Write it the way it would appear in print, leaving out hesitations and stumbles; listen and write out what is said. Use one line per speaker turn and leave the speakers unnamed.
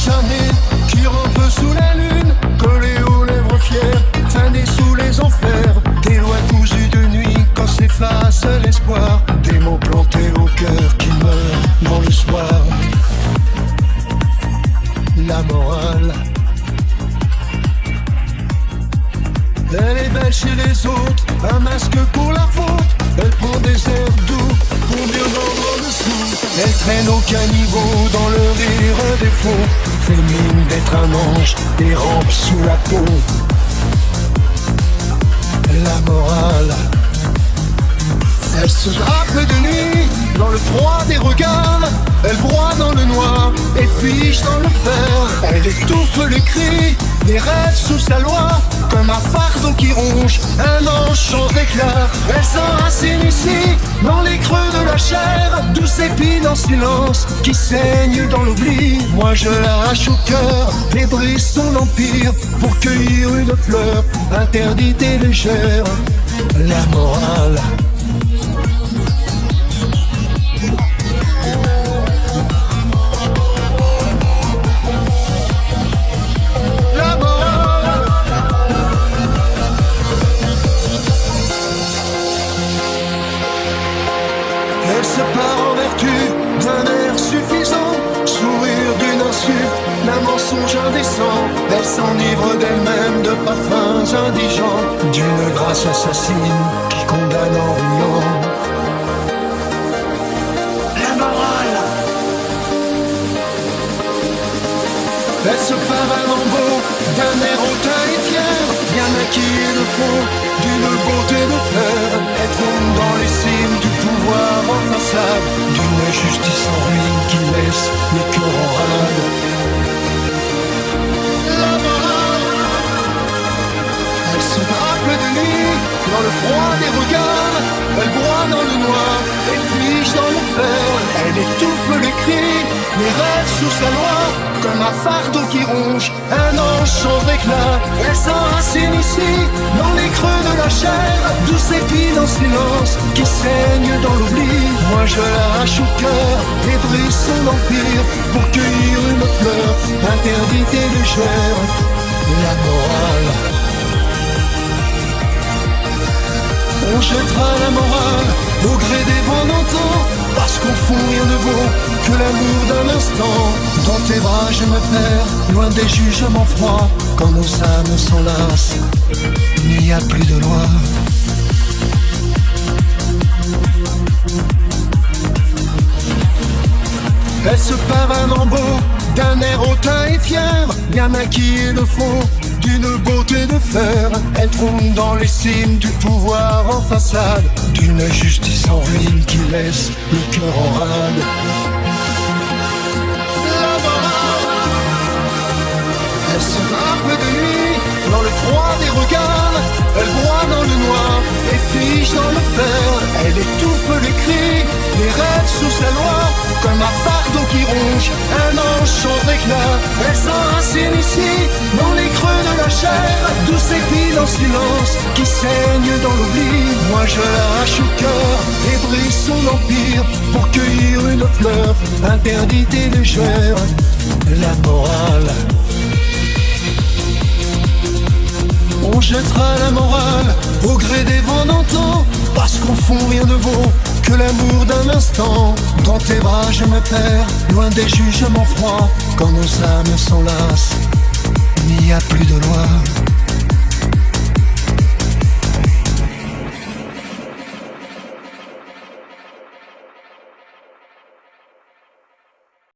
décharné qui rampe sous la lune, collé aux lèvres fières, fané sous les enfers. Des lois cousues de nuit quand s'efface l'espoir, des mots plantés au cœur qui meurent dans le soir. La morale, elle est belle chez les autres, un masque pour la faute. Elle prend des airs doux pour mieux vendre le sou. Elle traîne au caniveau dans le rire des faux, fait mine d'être un ange et rampe sous la peau. La morale, elle se drape de nuit dans le froid des regards. Elle broie dans le noir et fiche dans le fer. Elle étouffe les cris des rêves sous sa loi, comme un fardeau qui ronge, un ange change d'éclat. Elle s'enracine ici, dans les creux de la chair, douce épine en silence, qui saigne dans l'oubli. Moi je l'arrache au cœur et brise son empire, pour cueillir une fleur interdite et légère. La morale, elle se part en vertu d'un air suffisant, sourire d'une insulte, d'un mensonge indécent. Elle s'enivre d'elle-même de parfums indigents, d'une grâce assassine qui condamne en riant. La morale, elle se part à lambeaux d'un air hautain et fier, bien acquis et le fond d'une beauté de fer. Elle tombe dans les cimes du pouvoir en façade, d'une justice en ruine qui laisse le cœur en rade. La morale, elle se drape de nuit dans le froid des regards. Elle broie dans le noir et fiche dans le fer. Elle étouffe les cris, les rêves sous sa loi, comme un fardeau qui ronge, un ange change d'éclat. Elle s'enracine ici, dans les creux de la chair, douce épine en silence, qui saigne dans l'oubli. Moi je l'arrache au cœur et brise son empire, pour cueillir une fleur interdite et légère. La morale, on jettera la morale au gré des vents d'antan, parce qu'au fond rien ne vaut que l'amour d'un instant. Dans tes bras je me perds, loin des jugements froids. Quand nos âmes s'enlacent, il n'y a plus de loi. Elle se part un lambeau d'un air hautain et fier, bien acquis et le fond d'une beauté de fer. Elle trône dans les cimes du pouvoir en façade, d'une justice en ruine qui laisse le cœur en rade. La morale, elle se drape de nuit dans le froid des regards. Elle broie dans le noir et fiche dans le fer. Elle étouffe les cris, les rêves sous sa loi, comme un fardeau qui ronge, un ange change d'éclat. Elle s'enracine ici, dans les creux de la chair, douce épine en silence, qui saigne dans l'oubli. Moi je l'arrache au cœur et brise son empire, pour cueillir une fleur interdite et légère. La morale, on jettera la morale au gré des vents d'antan, parce qu'au fond rien ne vaut que l'amour d'un instant. Dans tes bras je me perds, loin des jugements froids. Quand nos âmes s'enlacent, il n'y a plus de loi.